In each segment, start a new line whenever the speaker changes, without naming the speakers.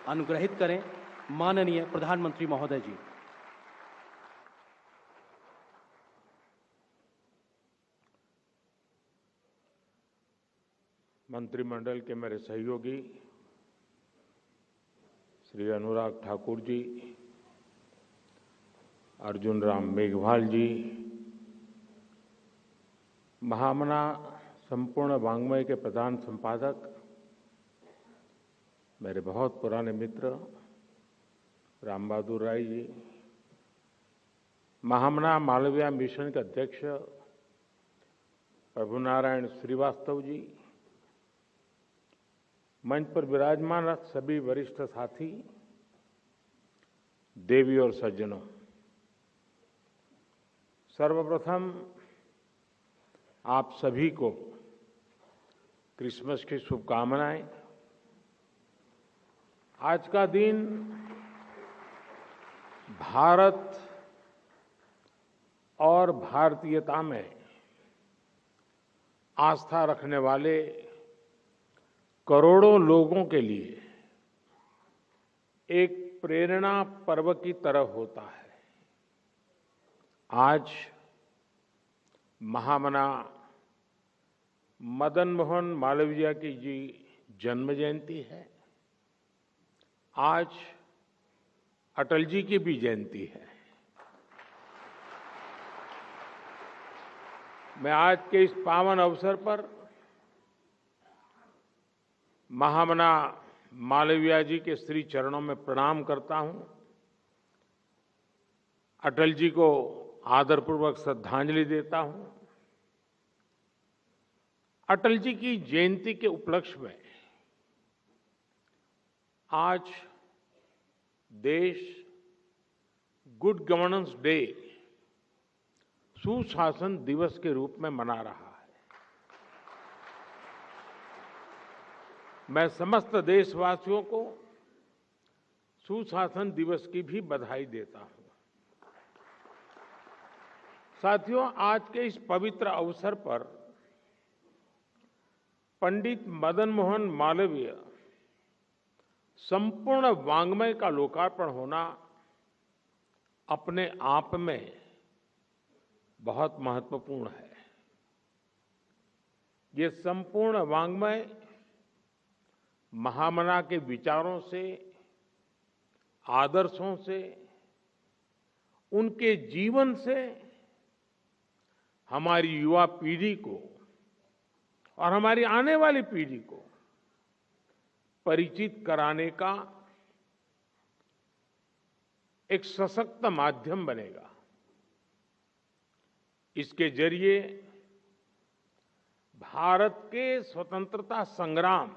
अनुग्रहित करें। माननीय प्रधानमंत्री महोदय जी।
मंत्रिमंडल के मेरे सहयोगी श्री अनुराग ठाकुर जी, अर्जुन राम मेघवाल जी, महामना संपूर्ण वाङ्मय के प्रधान संपादक, मेरे बहुत पुराने मित्र राम बहादुर राय जी, महामना मालवीय मिशन के अध्यक्ष प्रभुनारायण श्रीवास्तव जी, मंच पर विराजमान सभी वरिष्ठ साथी, देवी और सज्जनों, सर्वप्रथम आप सभी को क्रिसमस की शुभकामनाएं। आज का दिन भारत और भारतीयता में आस्था रखने वाले करोड़ों लोगों के लिए एक प्रेरणा पर्व की तरह होता है। आज महामना मदन मोहन मालवीय की जी जन्म जयंती है। आज अटल जी की भी जयंती है। मैं आज के इस पावन अवसर पर महामना मालवीय जी के श्री चरणों में प्रणाम करता हूं, अटल जी को आदरपूर्वक श्रद्धांजलि देता हूं। अटल जी की जयंती के उपलक्ष्य में आज देश गुड गवर्नेंस डे, सुशासन दिवस के रूप में मना रहा है। मैं समस्त देशवासियों को सुशासन दिवस की भी बधाई देता हूं। साथियों, आज के इस पवित्र अवसर पर पंडित मदन मोहन मालवीय संपूर्ण वाङ्मय का लोकार्पण होना अपने आप में बहुत महत्वपूर्ण है। ये संपूर्ण वाङ्मय महामना के विचारों से, आदर्शों से, उनके जीवन से हमारी युवा पीढ़ी को और हमारी आने वाली पीढ़ी को परिचित कराने का एक सशक्त माध्यम बनेगा। इसके जरिए भारत के स्वतंत्रता संग्राम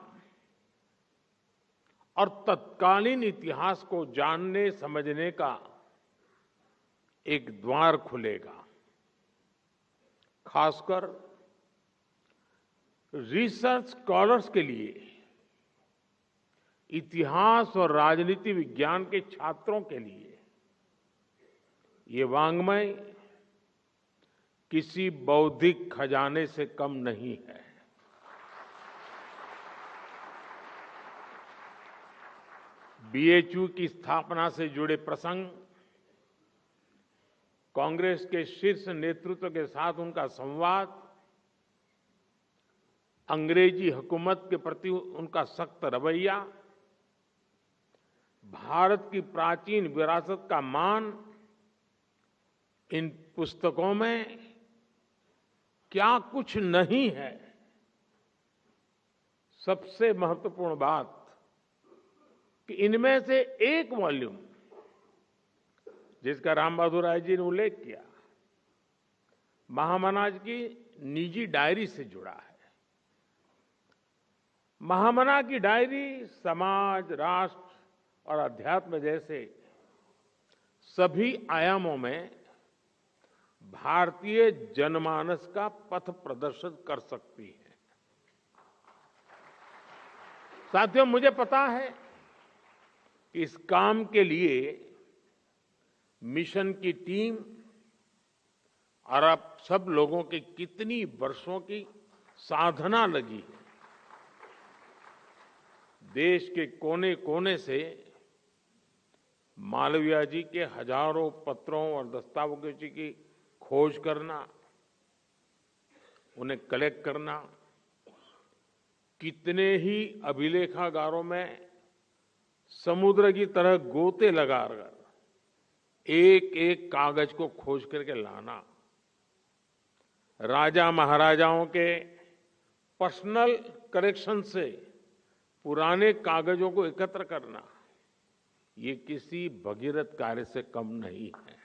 और तत्कालीन इतिहास को जानने समझने का एक द्वार खुलेगा। खासकर रिसर्च स्कॉलर्स के लिए, इतिहास और राजनीति विज्ञान के छात्रों के लिए ये वाङ्मय किसी बौद्धिक खजाने से कम नहीं है। बीएचयू की स्थापना से जुड़े प्रसंग, कांग्रेस के शीर्ष नेतृत्व के साथ उनका संवाद, अंग्रेजी हुकूमत के प्रति उनका सख्त रवैया, भारत की प्राचीन विरासत का मान, इन पुस्तकों में क्या कुछ नहीं है। सबसे महत्वपूर्ण बात कि इनमें से एक वॉल्यूम, जिसका राम बहादुर राय जी ने उल्लेख किया, महामना की निजी डायरी से जुड़ा है। महामना की डायरी समाज, राष्ट्र और अध्यात्म जैसे सभी आयामों में भारतीय जनमानस का पथ प्रदर्शित कर सकती है। साथियों, मुझे पता है कि इस काम के लिए मिशन की टीम और आप सब लोगों की कितनी वर्षों की साधना लगी है। देश के कोने कोने से मालवीय जी के हजारों पत्रों और दस्तावेजों की खोज करना, उन्हें कलेक्ट करना, कितने ही अभिलेखागारों में समुद्र की तरह गोते लगाकर एक एक कागज को खोज करके लाना, राजा महाराजाओं के पर्सनल कलेक्शन से पुराने कागजों को एकत्र करना, ये किसी भगीरथ कार्य से कम नहीं है।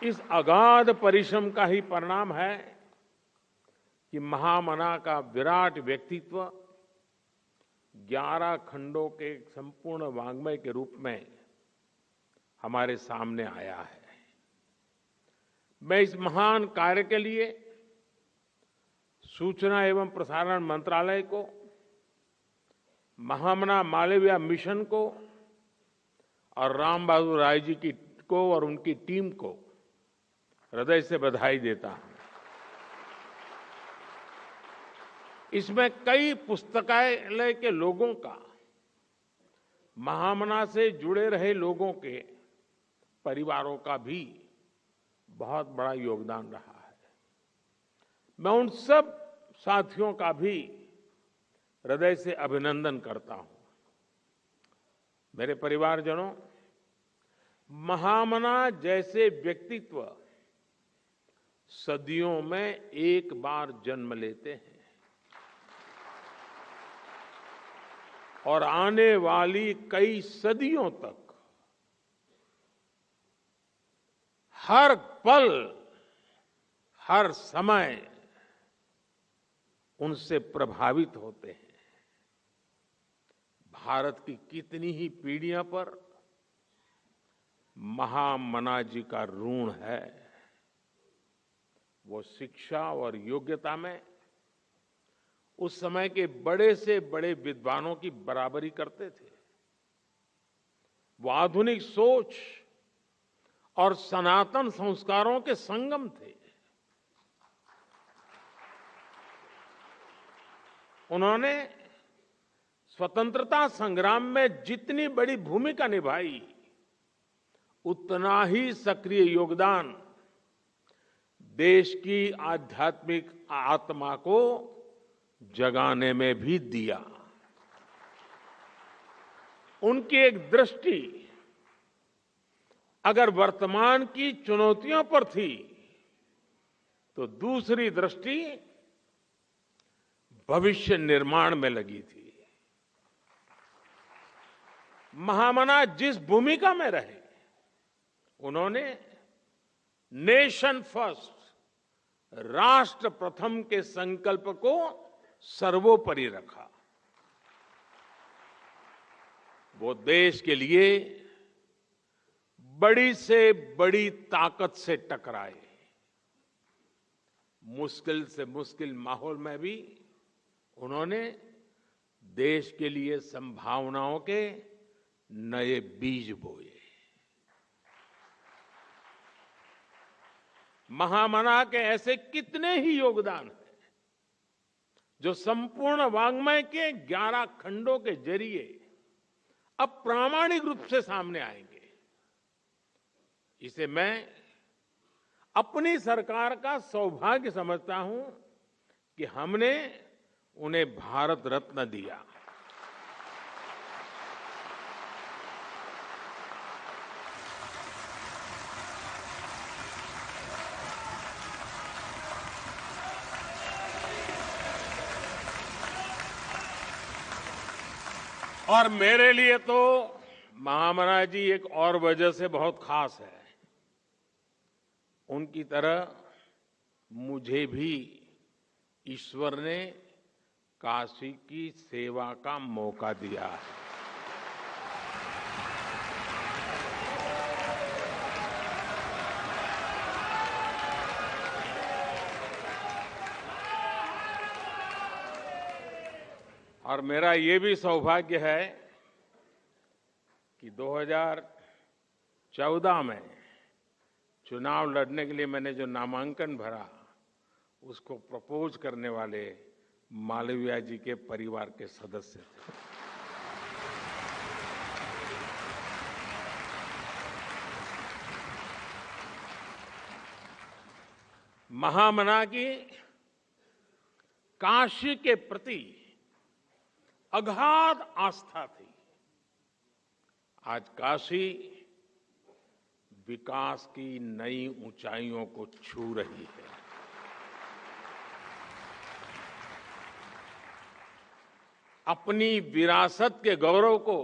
इस अगाध परिश्रम का ही परिणाम है कि महामना का विराट व्यक्तित्व 11 खंडों के संपूर्ण वाङ्मय के रूप में हमारे सामने आया है। मैं इस महान कार्य के लिए सूचना एवं प्रसारण मंत्रालय को, महामना मालवीय मिशन को और राम बहादुर राय जी को और उनकी टीम को हृदय से बधाई देता हूं। इसमें कई पुस्तकालय के लोगों का, महामना से जुड़े रहे लोगों के परिवारों का भी बहुत बड़ा योगदान रहा है। मैं उन सब साथियों का भी हृदय से अभिनंदन करता हूं। मेरे परिवारजनों, महामना जैसे व्यक्तित्व सदियों में एक बार जन्म लेते हैं और आने वाली कई सदियों तक हर पल, हर समय उनसे प्रभावित होते हैं। भारत की कितनी ही पीढ़ियों पर महामना जी का ऋण है। वो शिक्षा और योग्यता में उस समय के बड़े से बड़े विद्वानों की बराबरी करते थे। वो आधुनिक सोच और सनातन संस्कारों के संगम थे। उन्होंने स्वतंत्रता संग्राम में जितनी बड़ी भूमिका निभाई, उतना ही सक्रिय योगदान देश की आध्यात्मिक आत्मा को जगाने में भी दिया। उनकी एक दृष्टि अगर वर्तमान की चुनौतियों पर थी, तो दूसरी दृष्टि भविष्य निर्माण में लगी थी। महामना जिस भूमिका में रहे, उन्होंने नेशन फर्स्ट, राष्ट्र प्रथम के संकल्प को सर्वोपरि रखा। वो देश के लिए बड़ी से बड़ी ताकत से टकराए। मुश्किल से मुश्किल माहौल में भी उन्होंने देश के लिए संभावनाओं के नए बीज बोए। महामना के ऐसे कितने ही योगदान हैं जो संपूर्ण वाङ्मय के 11 खंडों के जरिए अब प्रामाणिक रूप से सामने आएंगे। इसे मैं अपनी सरकार का सौभाग्य समझता हूं कि हमने उन्हें भारत रत्न दिया। और मेरे लिए तो महामना जी एक और वजह से बहुत खास है। उनकी तरह मुझे भी ईश्वर ने काशी की सेवा का मौका दिया है। और मेरा ये भी सौभाग्य है कि 2014 में चुनाव लड़ने के लिए मैंने जो नामांकन भरा, उसको प्रपोज करने वाले मालवीय जी के परिवार के सदस्य थे। महामना की काशी के प्रति अगाध आस्था थी। आज काशी विकास की नई ऊंचाइयों को छू रही है। अपनी विरासत के गौरव को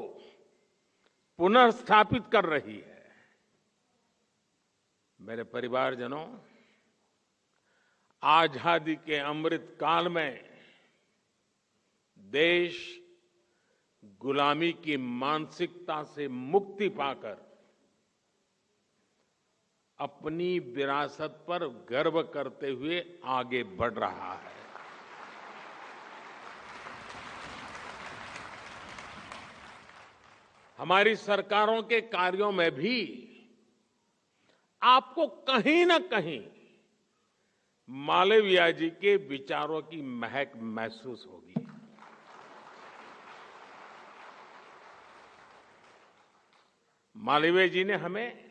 पुनर्स्थापित कर रही है। मेरे परिवारजनों, आजादी के अमृत काल में देश गुलामी की मानसिकता से मुक्ति पाकर अपनी विरासत पर गर्व करते हुए आगे बढ़ रहा है। हमारी सरकारों के कार्यों में भी आपको कहीं न कहीं मालवीय जी के विचारों की महक महसूस होगी। मालवीय जी ने हमें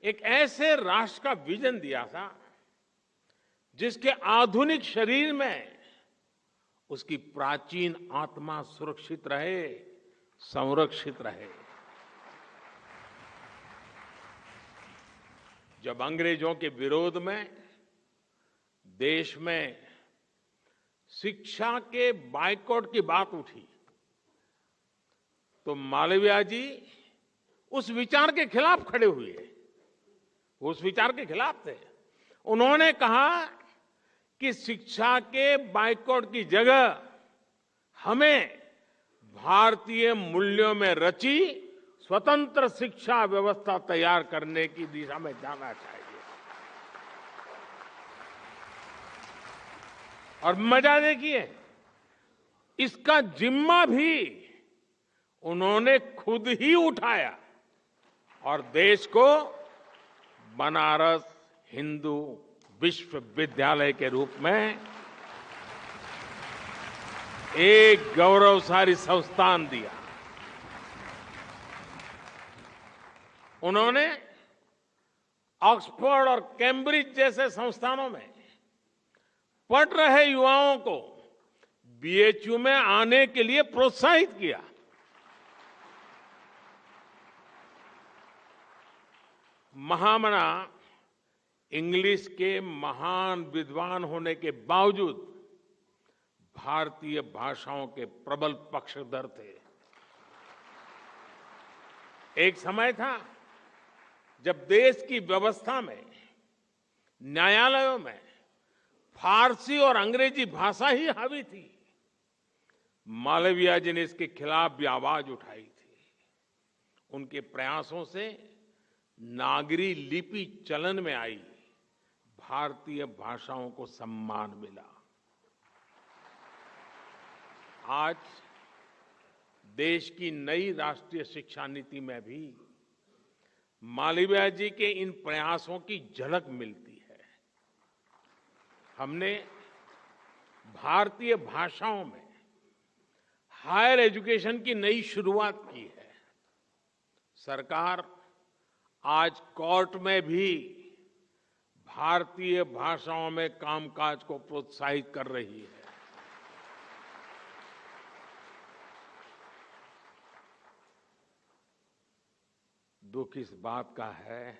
एक ऐसे राष्ट्र का विजन दिया था जिसके आधुनिक शरीर में उसकी प्राचीन आत्मा सुरक्षित रहे, संरक्षित रहे। जब अंग्रेजों के विरोध में देश में शिक्षा के बायकॉट की बात उठी तो मालवीय जी उस विचार के खिलाफ खड़े हुए। उस विचार के खिलाफ थे। उन्होंने कहा कि शिक्षा के बायकॉट की जगह हमें भारतीय मूल्यों में रची स्वतंत्र शिक्षा व्यवस्था तैयार करने की दिशा में जाना चाहिए। और मजा देखिए, इसका जिम्मा भी उन्होंने खुद ही उठाया और देश को बनारस हिंदू विश्वविद्यालय के रूप में एक गौरवशाली संस्थान दिया। उन्होंने ऑक्सफोर्ड और कैम्ब्रिज जैसे संस्थानों में पढ़ रहे युवाओं को बीएचयू में आने के लिए प्रोत्साहित किया। महामना इंग्लिश के महान विद्वान होने के बावजूद भारतीय भाषाओं के प्रबल पक्षधर थे। एक समय था जब देश की व्यवस्था में, न्यायालयों में फारसी और अंग्रेजी भाषा ही हावी थी। मालवीय जी ने इसके खिलाफ भी आवाज उठाई थी। उनके प्रयासों से नागरी लिपि चलन में आई, भारतीय भाषाओं को सम्मान मिला। आज देश की नई राष्ट्रीय शिक्षा नीति में भी मालवीय जी के इन प्रयासों की झलक मिलती है। हमने भारतीय भाषाओं में हायर एजुकेशन की नई शुरुआत की है। सरकार आज कोर्ट में भी भारतीय भाषाओं में कामकाज को प्रोत्साहित कर रही है। दुख इस बात का है,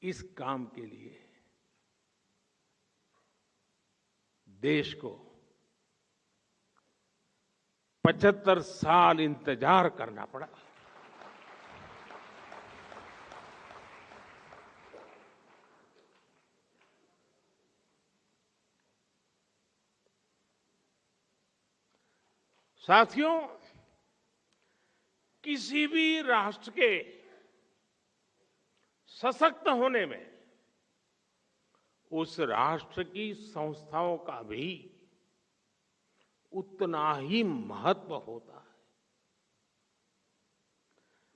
इस काम के लिए देश को 75 साल इंतजार करना पड़ा। साथियों, किसी भी राष्ट्र के सशक्त होने में उस राष्ट्र की संस्थाओं का भी उतना ही महत्व होता है।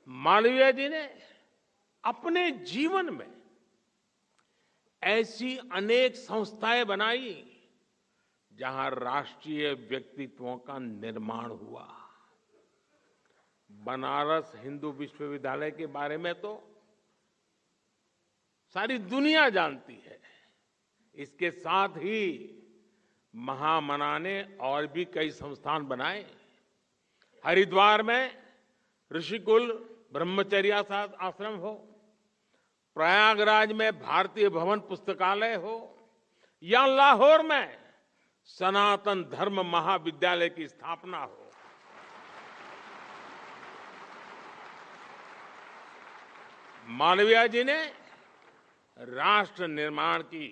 मालवीय जी ने अपने जीवन में ऐसी अनेक संस्थाएं बनाई जहां राष्ट्रीय व्यक्तित्वों का निर्माण हुआ। बनारस हिंदू विश्वविद्यालय के बारे में तो सारी दुनिया जानती है। इसके साथ ही महामना ने और भी कई संस्थान बनाए। हरिद्वार में ऋषिकुल ब्रह्मचर्य आश्रम हो, प्रयागराज में भारतीय भवन पुस्तकालय हो, या लाहौर में सनातन धर्म महाविद्यालय की स्थापना हो। मालवीय जी ने राष्ट्र निर्माण की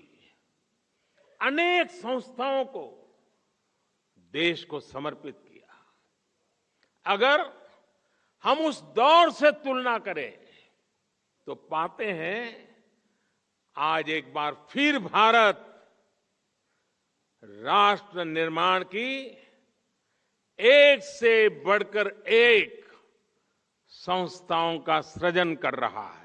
अनेक संस्थाओं को देश को समर्पित किया। अगर हम उस दौर से तुलना करें तो पाते हैं आज एक बार फिर भारत राष्ट्र निर्माण की एक से बढ़कर एक संस्थाओं का सृजन कर रहा है।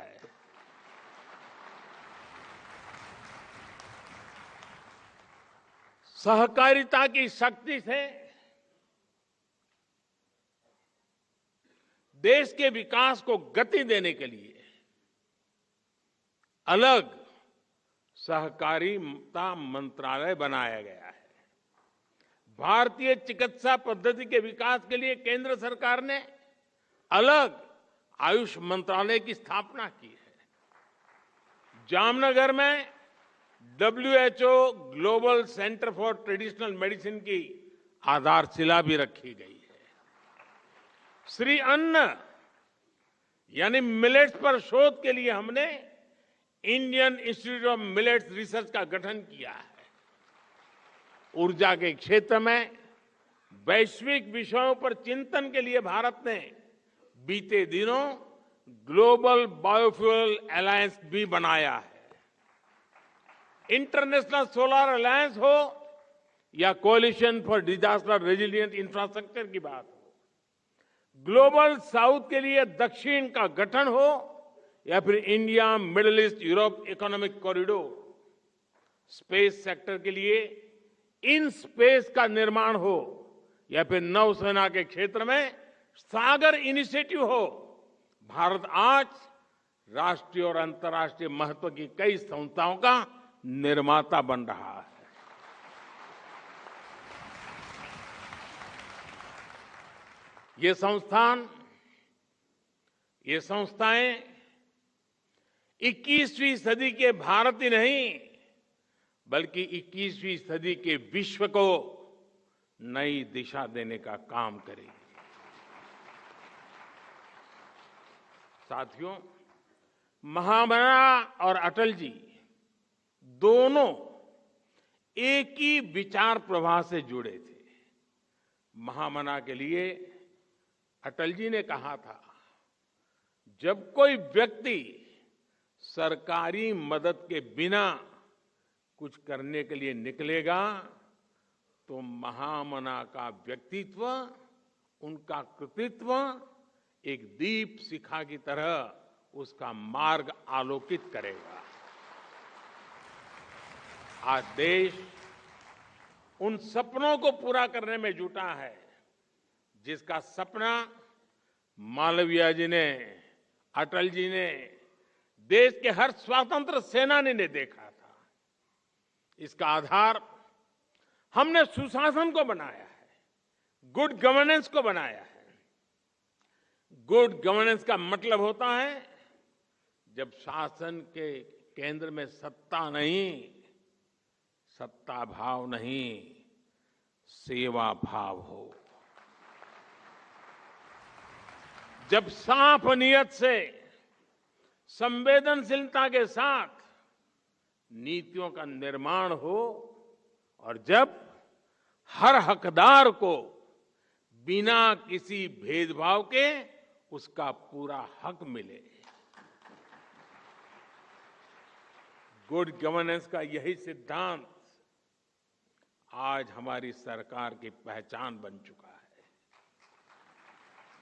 सहकारिता की शक्ति से देश के विकास को गति देने के लिए अलग सहकारिता मंत्रालय बनाया गया है। भारतीय चिकित्सा पद्धति के विकास के लिए केंद्र सरकार ने अलग आयुष मंत्रालय की स्थापना की है। जामनगर में WHO global centre for traditional medicine की आधारशिला भी रखी गई है। श्री अन्न यानी मिलेट्स पर शोध के लिए हमने Indian institute of millets research का गठन किया है। ऊर्जा के क्षेत्र में वैश्विक विषयों पर चिंतन के लिए भारत ने बीते दिनों ग्लोबल बायोफ्यूल अलायंस भी बनाया है। इंटरनेशनल सोलर अलायंस हो या coalition for disaster resilient infrastructure की बात हो, ग्लोबल साउथ के लिए दक्षिण का गठन हो या फिर India middle east Europe economic corridor, space sector के लिए इन स्पेस का निर्माण हो या फिर नौसेना के क्षेत्र में सागर इनिशिएटिव हो, भारत आज राष्ट्रीय और अंतर्राष्ट्रीय महत्व की कई संस्थाओं का निर्माता बन रहा है। ये संस्थाएं 21वीं सदी के भारत ही नहीं बल्कि 21वीं सदी के विश्व को नई दिशा देने का काम करेगी। साथियों, महामना और अटल जी दोनों एक ही विचार प्रवाह से जुड़े थे। महामना के लिए अटल जी ने कहा था, जब कोई व्यक्ति सरकारी मदद के बिना कुछ करने के लिए निकलेगा तो महामना का व्यक्तित्व, उनका कृतित्व एक दीप शिखा की तरह उसका मार्ग आलोकित करेगा। आज देश उन सपनों को पूरा करने में जुटा है जिसका सपना मालवीय जी ने, अटल जी ने, देश के हर स्वतंत्र सेनानी ने देखा था। इसका आधार हमने सुशासन को बनाया है, गुड गवर्नेंस को बनाया है। गुड गवर्नेंस का मतलब होता है जब शासन के केंद्र में सत्ता नहीं, सत्ता भाव नहीं, सेवा भाव हो। जब साफ नियत से, संवेदनशीलता के साथ नीतियों का निर्माण हो और जब हर हकदार को बिना किसी भेदभाव के उसका पूरा हक मिले। गुड गवर्नेंस का यही सिद्धांत आज हमारी सरकार की पहचान बन चुका है।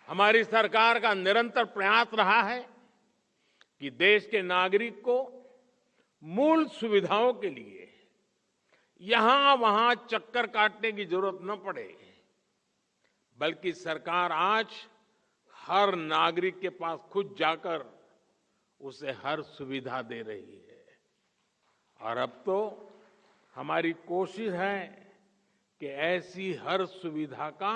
हमारी सरकार का निरंतर प्रयास रहा है कि देश के नागरिक को मूल सुविधाओं के लिए यहां वहां चक्कर काटने की जरूरत न पड़े, बल्कि सरकार आज हर नागरिक के पास खुद जाकर उसे हर सुविधा दे रही है। और अब तो हमारी कोशिश है कि ऐसी हर सुविधा का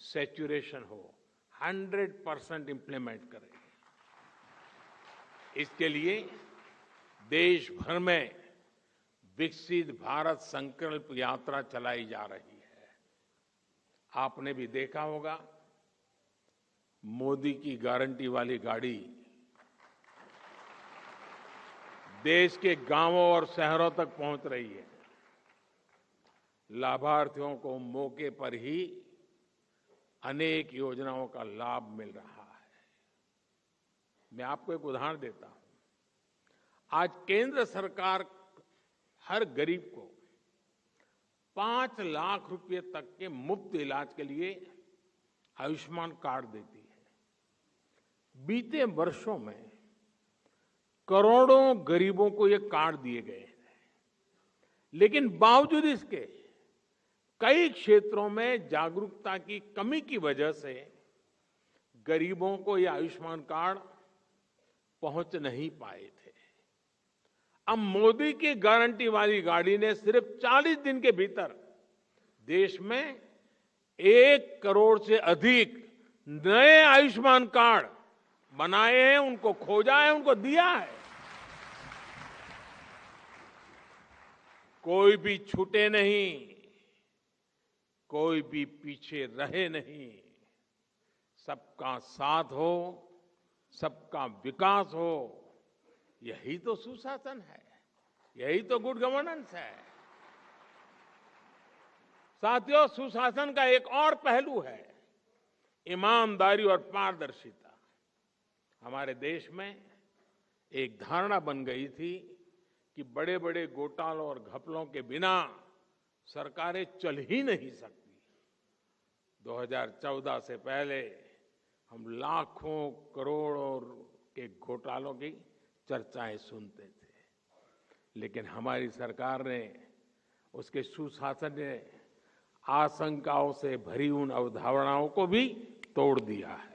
सैचुरेशन हो, 100% इंप्लीमेंट करें। इसके लिए देश भर में विकसित भारत संकल्प यात्रा चलाई जा रही है। आपने भी देखा होगा, मोदी की गारंटी वाली गाड़ी देश के गांवों और शहरों तक पहुंच रही है। लाभार्थियों को मौके पर ही अनेक योजनाओं का लाभ मिल रहा है। मैं आपको एक उदाहरण देता हूं। आज केंद्र सरकार हर गरीब को 5 लाख रुपए तक के मुफ्त इलाज के लिए आयुष्मान कार्ड देती है। बीते वर्षों में करोड़ों गरीबों को ये कार्ड दिए गए हैं, लेकिन बावजूद इसके कई क्षेत्रों में जागरूकता की कमी की वजह से गरीबों को ये आयुष्मान कार्ड पहुंच नहीं पाए थे। अब मोदी की गारंटी वाली गाड़ी ने सिर्फ 40 दिन के भीतर देश में 1 करोड़ से अधिक नए आयुष्मान कार्ड बनाए हैं, उनको खोजा है, उनको दिया है। कोई भी छूटे नहीं, कोई भी पीछे रहे नहीं। सबका साथ हो, सबका विकास हो, यही तो सुशासन है, यही तो गुड गवर्नेंस है। साथियों, सुशासन का एक और पहलू है ईमानदारी और पारदर्शिता। हमारे देश में एक धारणा बन गई थी कि बड़े बड़े घोटालों और घपलों के बिना सरकारें चल ही नहीं सकती। 2014 से पहले हम लाखों करोड़ों के घोटालों की चर्चाएं सुनते थे, लेकिन हमारी सरकार ने उसके सुशासन ने आशंकाओं से भरी उन अवधारणाओं को भी तोड़ दिया है।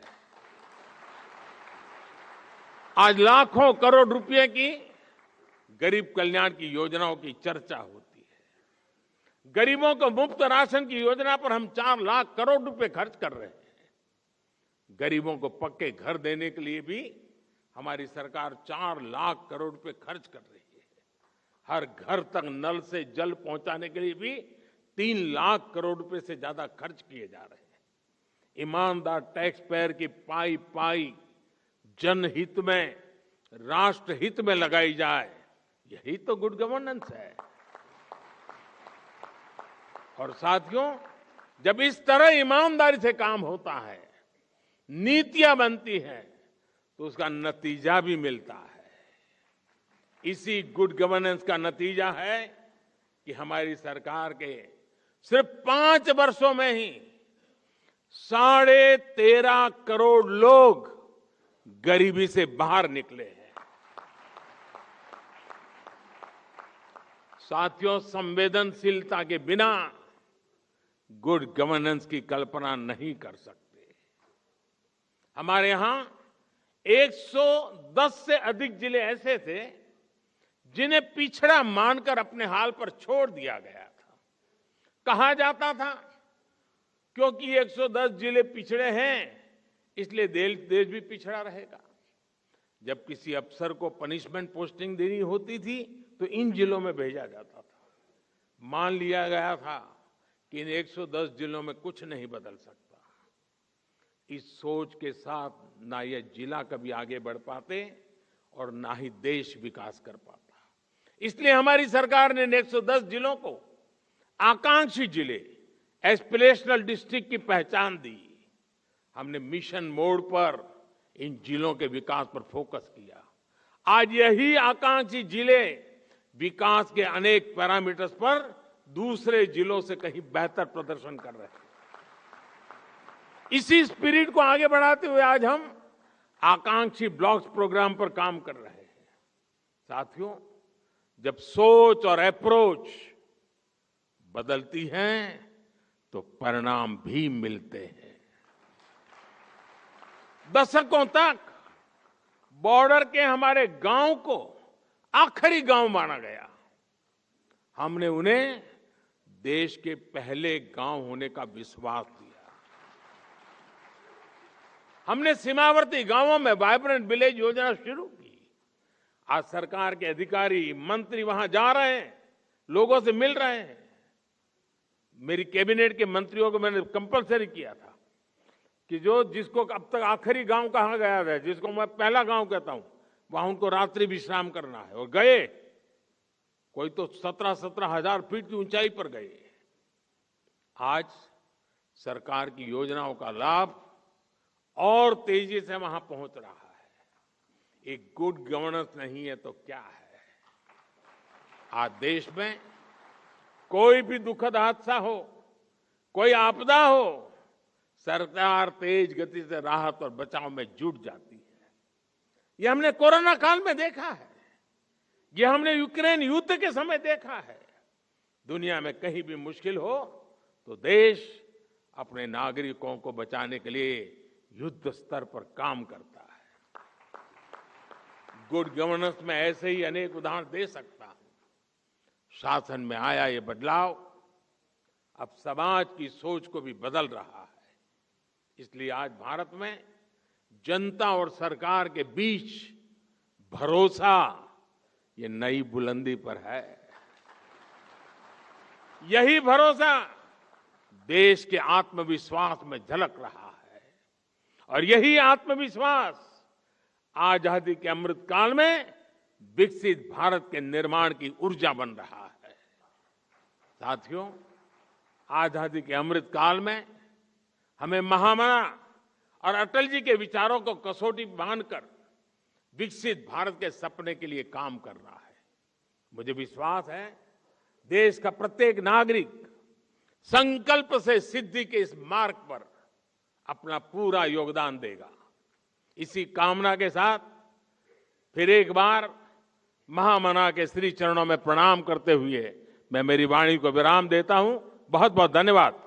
आज लाखों करोड़ रुपए की गरीब कल्याण की योजनाओं की चर्चा होती है। गरीबों को मुफ्त राशन की योजना पर हम 4 लाख करोड़ रुपए खर्च कर रहे हैं। गरीबों को पक्के घर देने के लिए भी हमारी सरकार 4 लाख करोड़ रुपए खर्च कर रही है। हर घर तक नल से जल पहुंचाने के लिए भी 3 लाख करोड़ रुपए से ज्यादा खर्च किए जा रहे हैं। ईमानदार टैक्स पेयर की पाई पाई जनहित में, राष्ट्र हित में लगाई जाए, यही तो गुड गवर्नेंस है। और साथियों, जब इस तरह ईमानदारी से काम होता है, नीतियां बनती हैं, तो उसका नतीजा भी मिलता है। इसी गुड गवर्नेंस का नतीजा है कि हमारी सरकार के सिर्फ 5 वर्षों में ही 13.5 करोड़ लोग गरीबी से बाहर निकले हैं। साथियों, संवेदनशीलता के बिना गुड गवर्नेंस की कल्पना नहीं कर सकते। हमारे यहां 110 से अधिक जिले ऐसे थे जिन्हें पिछड़ा मानकर अपने हाल पर छोड़ दिया गया था। कहा जाता था क्योंकि 110 जिले पिछड़े हैं, इसलिए देश भी पिछड़ा रहेगा। जब किसी अफसर को पनिशमेंट पोस्टिंग देनी होती थी तो इन जिलों में भेजा जाता था। मान लिया गया था कि इन 110 जिलों में कुछ नहीं बदल सकता। इस सोच के साथ ना यह जिला कभी आगे बढ़ पाते और ना ही देश विकास कर पाता। इसलिए हमारी सरकार ने 110 जिलों को आकांक्षी जिले, एस्पिरेशनल डिस्ट्रिक्ट की पहचान दी। हमने मिशन मोड पर इन जिलों के विकास पर फोकस किया। आज यही आकांक्षी जिले विकास के अनेक पैरामीटर्स पर दूसरे जिलों से कहीं बेहतर प्रदर्शन कर रहे हैं। इसी स्पिरिट को आगे बढ़ाते हुए आज हम आकांक्षी ब्लॉक्स प्रोग्राम पर काम कर रहे हैं। साथियों, जब सोच और अप्रोच बदलती हैं तो परिणाम भी मिलते हैं। दशकों तक बॉर्डर के हमारे गांव को आखिरी गांव माना गया। हमने उन्हें देश के पहले गांव होने का विश्वास दिया। हमने सीमावर्ती गांवों में वाइब्रेंट विलेज योजना शुरू की। आज सरकार के अधिकारी, मंत्री वहां जा रहे हैं, लोगों से मिल रहे हैं। मेरी कैबिनेट के मंत्रियों को मैंने कंपलसरी किया था कि जिसको अब तक आखिरी गांव कहा गया है, जिसको मैं पहला गांव कहता हूं, वहां उनको रात्रि विश्राम करना है। और गए, कोई तो 17-17 हजार फीट की ऊंचाई पर गए। आज सरकार की योजनाओं का लाभ और तेजी से वहां पहुंच रहा है। एक गुड गवर्नेंस नहीं है तो क्या है। आज देश में कोई भी दुखद हादसा हो, कोई आपदा हो, सरकार तेज गति से राहत और बचाव में जुट जाती है। यह हमने कोरोना काल में देखा है, यह हमने यूक्रेन युद्ध के समय देखा है। दुनिया में कहीं भी मुश्किल हो तो देश अपने नागरिकों को बचाने के लिए युद्ध स्तर पर काम करता है। गुड गवर्नेंस में ऐसे ही अनेक उदाहरण दे सकता हूं। शासन में आया ये बदलाव अब समाज की सोच को भी बदल रहा है। इसलिए आज भारत में जनता और सरकार के बीच भरोसा ये नई बुलंदी पर है। यही भरोसा देश के आत्मविश्वास में झलक रहा है और यही आत्मविश्वास आजादी के अमृत काल में विकसित भारत के निर्माण की ऊर्जा बन रहा है। साथियों, आजादी के अमृत काल में हमें महामना और अटल जी के विचारों को कसौटी मानकर विकसित भारत के सपने के लिए काम करना है। मुझे विश्वास है देश का प्रत्येक नागरिक संकल्प से सिद्धि के इस मार्ग पर अपना पूरा योगदान देगा। इसी कामना के साथ फिर एक बार महामना के श्री चरणों में प्रणाम करते हुए मैं मेरी वाणी को विराम देता हूं। बहुत बहुत धन्यवाद।